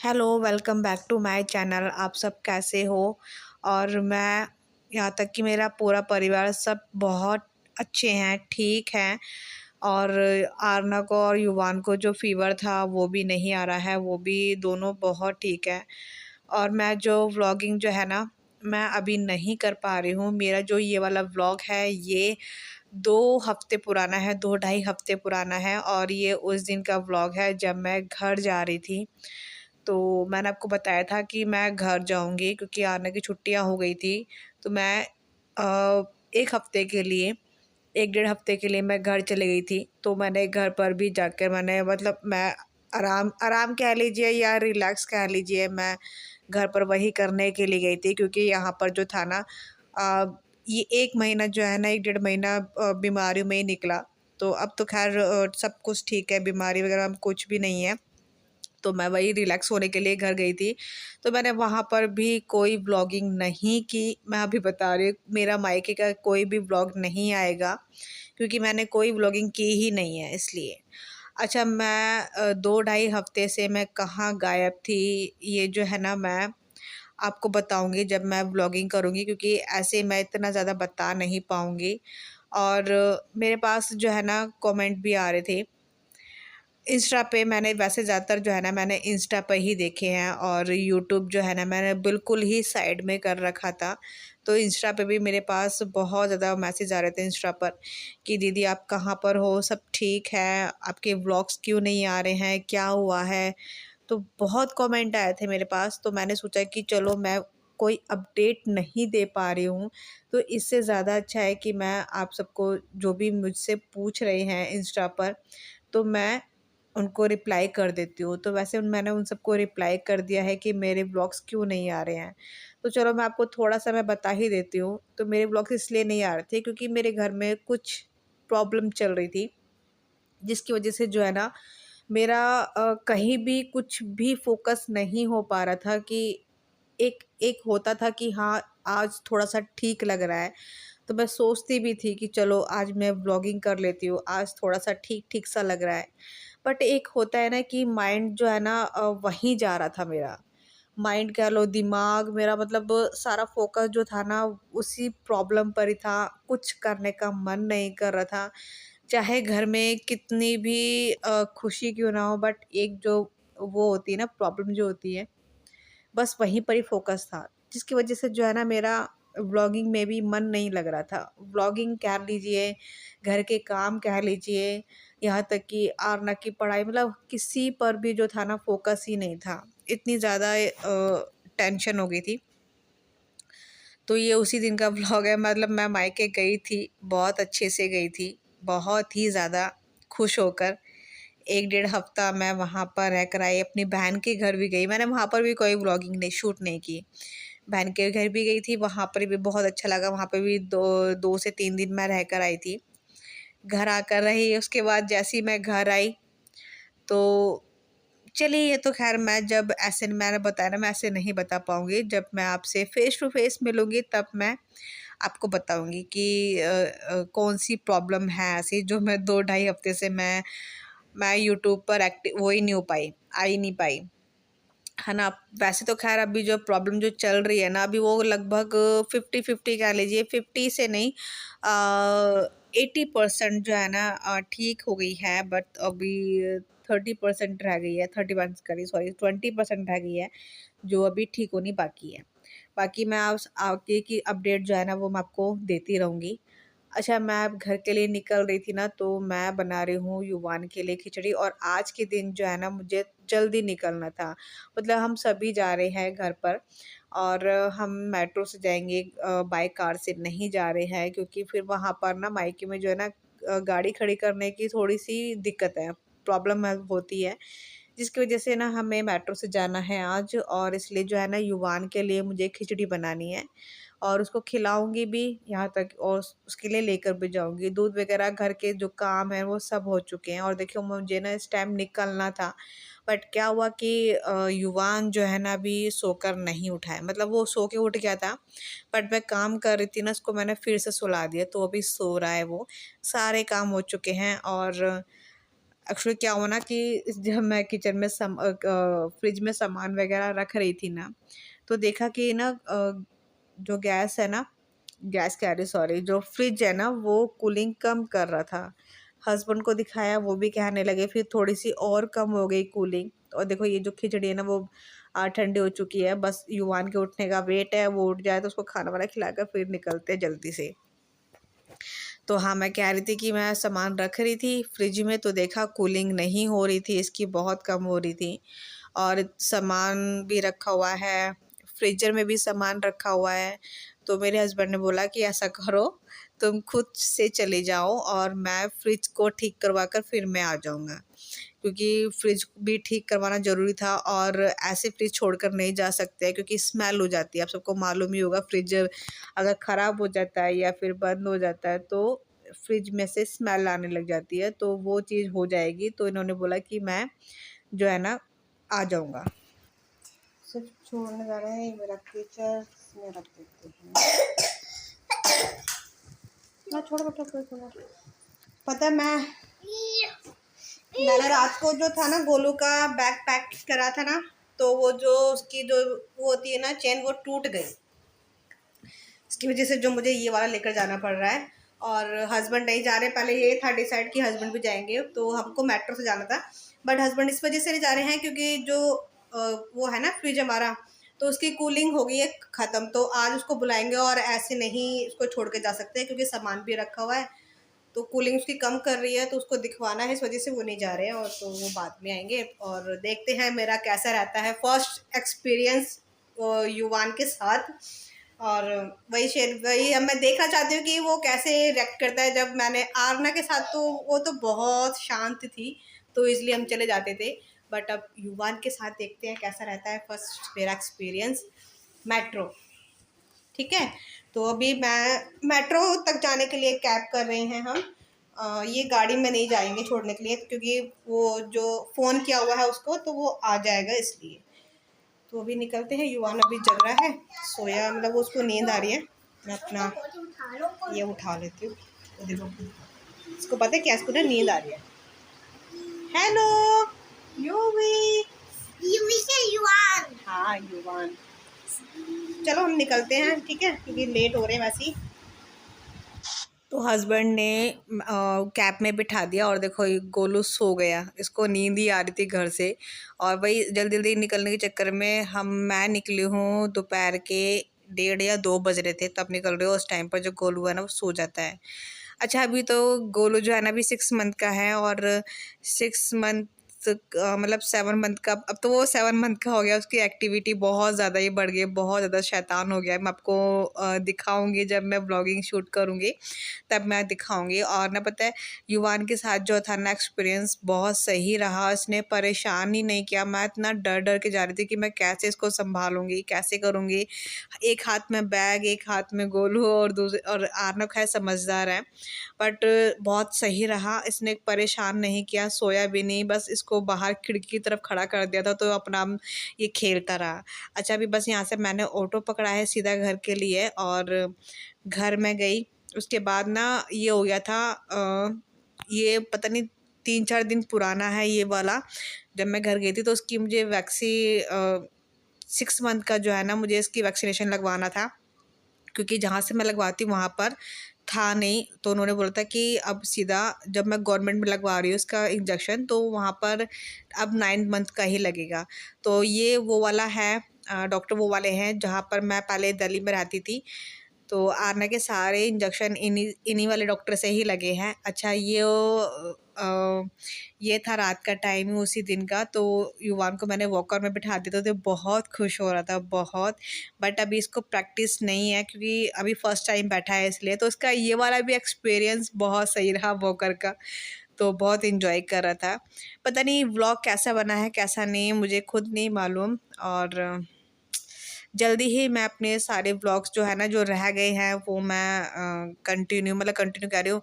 Hello, welcome back to my channel. आप सब कैसे हो? और मैं यहाँ तक कि मेरा पूरा परिवार सब बहुत अच्छे हैं, ठीक हैं। और आरना को और युवान को जो फ़ीवर था वो भी नहीं आ रहा है, वो भी दोनों बहुत ठीक है। और मैं जो व्लॉगिंग जो है ना, मैं अभी नहीं कर पा रही हूँ। मेरा जो ये वाला व्लॉग है ये 2 हफ़्ते पुराना है, 2 ढाई हफ़्ते पुराना है। और ये उस दिन का व्लॉग है जब मैं घर जा रही थी। तो मैंने आपको बताया था कि मैं घर जाऊँगी क्योंकि आरना की छुट्टियाँ हो गई थी। तो मैं 1 हफ़्ते के लिए 1 डेढ़ हफ़्ते के लिए मैं घर चली गई थी। तो मैंने घर पर भी जाकर मैंने मतलब मैं आराम आराम कह लीजिए या रिलैक्स कह लीजिए, मैं घर पर वही करने के लिए गई थी क्योंकि यहाँ पर जो था ना ये 1 महीना जो है ना 1 डेढ़ महीना बीमारियों में ही निकला। तो अब तो ख़ैर सब कुछ ठीक है, बीमारी वग़ैरह अब कुछ भी नहीं है। तो मैं वही रिलैक्स होने के लिए घर गई थी। तो मैंने वहाँ पर भी कोई व्लॉगिंग नहीं की। मैं अभी बता रही हूँ, मेरा मायके का कोई भी व्लॉग नहीं आएगा क्योंकि मैंने कोई व्लॉगिंग की ही नहीं है इसलिए। अच्छा, मैं 2 ढाई हफ़्ते से मैं कहाँ गायब थी, ये जो है ना मैं आपको बताऊँगी जब मैं व्लॉगिंग करूँगी क्योंकि ऐसे मैं इतना ज़्यादा बता नहीं पाऊँगी। और मेरे पास जो है ना कमेंट भी आ रहे थे इंस्टा पे। मैंने वैसे ज़्यादातर जो है ना मैंने इंस्टा पे ही देखे हैं और यूट्यूब जो है ना मैंने बिल्कुल ही साइड में कर रखा था। तो इंस्टा पे भी मेरे पास बहुत ज़्यादा मैसेज आ रहे थे इंस्टा पर कि दीदी आप कहाँ पर हो? सब ठीक है? आपके व्लॉग्स क्यों नहीं आ रहे हैं? क्या हुआ है? तो बहुत कमेंट आए थे मेरे पास। तो मैंने सोचा कि चलो मैं कोई अपडेट नहीं दे पा रही हूँ, तो इससे ज़्यादा अच्छा है कि मैं आप सबको जो भी मुझसे पूछ रहे हैं इंस्टा पर, तो मैं उनको रिप्लाई कर देती हूँ। तो वैसे मैंने उन सबको रिप्लाई कर दिया है कि मेरे व्लॉग्स क्यों नहीं आ रहे हैं। तो चलो मैं आपको थोड़ा-सा मैं बता ही देती हूँ। तो मेरे व्लॉग्स इसलिए नहीं आ रहे थे क्योंकि मेरे घर में कुछ प्रॉब्लम चल रही थी, जिसकी वज़ह से जो है ना मेरा कहीं भी कुछ भी फ़ोकस नहीं हो पा रहा था कि एक एक होता था कि हाँ, आज थोड़ा-सा ठीक लग रहा है। तो मैं सोचती भी थी कि चलो आज मैं व्लॉगिंग कर लेती हूँ, आज थोड़ा-सा ठीक-ठीक सा लग रहा है। बट एक होता है ना कि माइंड जो है ना वहीं जा रहा था मेरा। माइंड कह लो, दिमाग मेरा मतलब सारा फ़ोकस जो था ना उसी प्रॉब्लम पर ही था, कुछ करने का मन नहीं कर रहा था। चाहे घर में कितनी भी खुशी क्यों ना हो, बट एक जो वो होती है ना प्रॉब्लम जो होती है, बस वहीं पर ही फ़ोकस था, जिसकी वज़ह से जो है ना मेरा व्लॉगिंग में भी मन नहीं लग रहा था। व्लॉगिंग कह लीजिए, घर के काम कह लीजिए, यहाँ तक कि आरना की पढ़ाई, मतलब किसी पर भी जो था ना फ़ोकस ही नहीं था। इतनी ज़्यादा टेंशन हो गई थी। तो ये उसी दिन का व्लॉग है, मतलब मैं मायके गई थी, बहुत अच्छे से गई थी, बहुत ही ज़्यादा खुश होकर। 1 डेढ़ हफ़्ता मैं वहाँ पर रहकर आई, अपनी बहन के घर भी गई। मैंने वहाँ पर भी कोई व्लॉगिंग नहीं, शूट नहीं की। बहन के घर भी गई थी, वहाँ पर भी बहुत अच्छा लगा, वहाँ पे भी 2 से 3 दिन मैं रहकर आई थी। घर आकर रही, उसके बाद जैसे ही मैं घर आई, तो चलिए ये तो ख़ैर मैं जब ऐसे मैंने बताया ना मैं ऐसे नहीं बता पाऊँगी, जब मैं आपसे फ़ेस टू फ़ेस मिलूँगी तब मैं आपको बताऊँगी कि कौन-सी प्रॉब्लम है ऐसी जो मैं 2 ढाई हफ़्ते से मैं यूट्यूब पर एक्टिव हो ही नहीं हो पाई, आ ही नहीं पाई, है ना? वैसे तो ख़ैर अभी जो प्रॉब्लम जो चल रही है ना, अभी वो लगभग 50-50 कह लीजिए, 50 से नहीं 80% जो है ना ठीक हो गई है, बट अभी 30% रह गई है, 31 करी सॉरी 20% रह गई है, जो अभी ठीक होनी बाकी है। बाकी मैं आस आगे की अपडेट जो है ना वो मैं आपको देती रहूँगी। अच्छा, मैं अब घर के लिए निकल रही थी ना, तो मैं बना रही हूँ युवान के लिए खिचड़ी। और आज के दिन जो है ना मुझे जल्दी निकलना था, मतलब हम सभी जा रहे हैं घर पर। और हम मेट्रो से जाएँगे, बाय कार से नहीं जा रहे हैं क्योंकि फिर वहाँ पर ना मायके में जो है ना गाड़ी खड़ी करने की थोड़ी-सी दिक्कत है, प्रॉब्लम होती है। जिसकी वज़ह से ना हमें मेट्रो से जाना है आज, और इसलिए जो है ना युवान के लिए मुझे खिचड़ी बनानी है और उसको खिलाऊँगी भी, यहाँ तक और उसके लिए लेकर भी जाऊँगी। दूध वग़ैरह घर के जो काम हैं वो सब हो चुके हैं, और देखिए मुझे ना इस टाइम निकलना था, बट क्या हुआ कि युवान जो है ना अभी सोकर नहीं उठा है। मतलब वो सो के उठ गया था, बट मैं काम कर रही थी ना, उसको मैंने फिर से सुला दिया, तो अभी सो रहा है वो। सारे काम हो चुके हैं और एक्चुअली क्या हुआ ना कि जब मैं किचन में फ्रिज में सामान वगैरह रख रही थी ना, तो देखा कि ना जो गैस है ना, गैस कह रही सॉरी, जो फ्रिज है ना वो कूलिंग कम कर रहा था। हस्बैंड को दिखाया, वो भी कहने लगे, फिर थोड़ी सी और कम हो गई कूलिंग। और देखो ये जो खिचड़ी है ना वो ठंडी हो चुकी है, बस युवान के उठने का वेट है, वो उठ जाए तो उसको खाना वाना खिलाकर फिर निकलते हैं जल्दी से। तो हाँ, मैं कह रही थी कि मैं सामान रख रही थी फ्रिज में, तो देखा कूलिंग नहीं हो रही थी, इसकी बहुत कम हो रही थी। और सामान भी रखा हुआ है, फ्रीजर में भी सामान रखा हुआ है। तो मेरे हस्बैंड ने बोला कि ऐसा करो, तुम खुद से चले जाओ और मैं फ्रिज को ठीक करवा कर फिर मैं आ जाऊँगा, क्योंकि फ्रिज भी ठीक करवाना ज़रूरी था। और ऐसे फ्रिज छोड़कर नहीं जा सकते हैं क्योंकि स्मेल हो जाती है, आप सबको मालूम ही होगा। फ्रिज अगर ख़राब हो जाता है या फिर बंद हो जाता है तो फ्रिज में से स्मेल आने लग जाती है, तो वो चीज़ हो जाएगी। तो इन्होंने बोला कि मैं जो है ना आ जाऊँगा। सिर्फ छोड़ने जा रहे हैं, मेरा किचन में रख देते हैं ना, छोड़ बेटा कोई। पता है मैंने रात को जो था ना गोलू का बैग पैक करा था ना, तो वो जो उसकी जो वो होती है ना चेन, वो टूट गई। इसकी वजह से जो मुझे ये वाला लेकर जाना पड़ रहा है। और हस्बैंड नहीं जा रहे, पहले ये था डिसाइड कि हस्बैंड भी जाएंगे, तो हमको मेट्रो से जाना था। बट हस्बैंड इस वजह से नहीं जा रहे हैं क्योंकि जो वो है ना फ्रिज हमारा, तो उसकी कूलिंग हो गई है ख़त्म। तो आज उसको बुलाएंगे और ऐसे नहीं उसको छोड़ के जा सकते हैं क्योंकि सामान भी रखा हुआ है, तो कूलिंग उसकी कम कर रही है, तो उसको दिखवाना है, इस वजह से वो नहीं जा रहे हैं। और तो वो बाद में आएंगे और देखते हैं मेरा कैसा रहता है फर्स्ट एक्सपीरियंस युवान के साथ। और वही अब मैं देखना चाहती हूँ कि वो कैसे रिएक्ट करता है। जब मैंने आरना के साथ, तो वो तो बहुत शांत थी, तो इसलिए हम चले जाते थे। बट अब युवान के साथ देखते हैं कैसा रहता है फर्स्ट मेरा एक्सपीरियंस मेट्रो। ठीक है, तो अभी मैं मेट्रो तक जाने के लिए कैब कर रहे हैं हम। ये गाड़ी में नहीं जाएंगे छोड़ने के लिए, क्योंकि वो जो फ़ोन किया हुआ है उसको, तो वो आ जाएगा इसलिए। तो अभी निकलते हैं। युवान अभी जग रहा है, सोया, मतलब उसको नींद आ रही है। मैं अपना ये उठा लेती हूँ। तो देखो इसको पता है क्या, इसको ना नींद आ रही है। Hello UV. यूवी से युवान। हाँ युवान। चलो हम निकलते हैं, ठीक है, क्योंकि लेट हो रहे हैं वैसे ही। तो हस्बैंड ने कैब में बिठा दिया और देखो ये गोलू सो गया, इसको नींद ही आ रही थी घर से। और वही जल्दी जल्दी निकलने के चक्कर में मैं निकली हूँ दोपहर के 1:30 या 2 बज रहे थे, तब निकल रहे हो। उस टाइम पर जो गोलू है ना वो सो जाता है। अच्छा अभी तो गोलू जो है ना अभी 6 मंथ का है, और 6 मंथ मतलब 7 मंथ का, अब तो वो 7 मंथ का हो गया। उसकी एक्टिविटी बहुत ज़्यादा ही बढ़ गई, बहुत ज़्यादा शैतान हो गया है। मैं आपको दिखाऊंगी जब मैं ब्लॉगिंग शूट करूँगी, तब मैं दिखाऊंगी। और ना पता है युवान के साथ जो था ना एक्सपीरियंस बहुत सही रहा, इसने परेशान ही नहीं किया। मैं इतना डर डर के जा रही थी कि मैं कैसे इसको संभालूंगी, कैसे करूँगी। एक हाथ में बैग, एक हाथ में गोलू, और दूसरे और आर्नब है समझदार है, बट बहुत सही रहा। इसने परेशान नहीं किया, सोया भी नहीं, बस इसको बाहर खिड़की की तरफ खड़ा कर दिया था तो अपना ये खेलता रहा। अच्छा अभी बस यहाँ से मैंने ऑटो पकड़ा है सीधा घर के लिए, और घर में गई। उसके बाद ना ये हो गया था, ये पता नहीं 3-4 दिन पुराना है ये वाला। जब मैं घर गई थी तो उसकी मुझे 6 मंथ का जो है ना, मुझे इसकी वैक्सीनेशन लगवाना था, क्योंकि जहाँ से मैं लगवाती हूँ वहाँ पर था नहीं। तो उन्होंने बोला था कि अब सीधा जब मैं गवर्नमेंट में लगवा रही हूँ इसका इंजेक्शन, तो वहाँ पर अब 9 मंथ का ही लगेगा। तो ये वो वाला है, डॉक्टर वो वाले हैं जहाँ पर मैं पहले दिल्ली में रहती थी। तो आरना के सारे इंजेक्शन इन्हीं वाले डॉक्टर से ही लगे हैं। अच्छा ये था रात का टाइम ही उसी दिन का, तो युवान को मैंने वॉकर में बिठा दिया, तो बहुत खुश हो रहा था बहुत। बट अभी इसको प्रैक्टिस नहीं है क्योंकि अभी फर्स्ट टाइम बैठा है, इसलिए तो इसका ये वाला भी एक्सपीरियंस बहुत सही रहा वॉकर का। तो बहुत इन्जॉय कर रहा था। पता नहीं व्लॉग कैसा बना है कैसा नहीं, मुझे खुद नहीं मालूम। और जल्दी ही मैं अपने सारे व्लॉग्स जो है ना जो रह गए हैं वो मैं कंटिन्यू कर रही हूँ,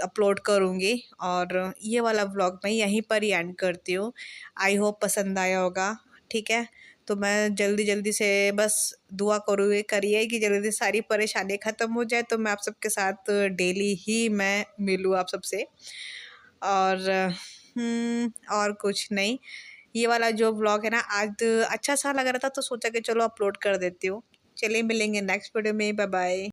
अपलोड करूँगी। और ये वाला व्लॉग मैं यहीं पर ही एंड करती हूँ। आई होप पसंद आया होगा, ठीक है। तो मैं जल्दी जल्दी से बस दुआ करिए कि जल्दी सारी परेशानी ख़त्म हो जाए, तो मैं आप सबके साथ डेली ही मैं मिलूँ आप सबसे। और और कुछ नहीं। ये वाला जो व्लॉग है ना आज अच्छा सा लग रहा था तो सोचा कि चलो अपलोड कर देती हूँ। चलिए मिलेंगे नेक्स्ट वीडियो में। Bye bye.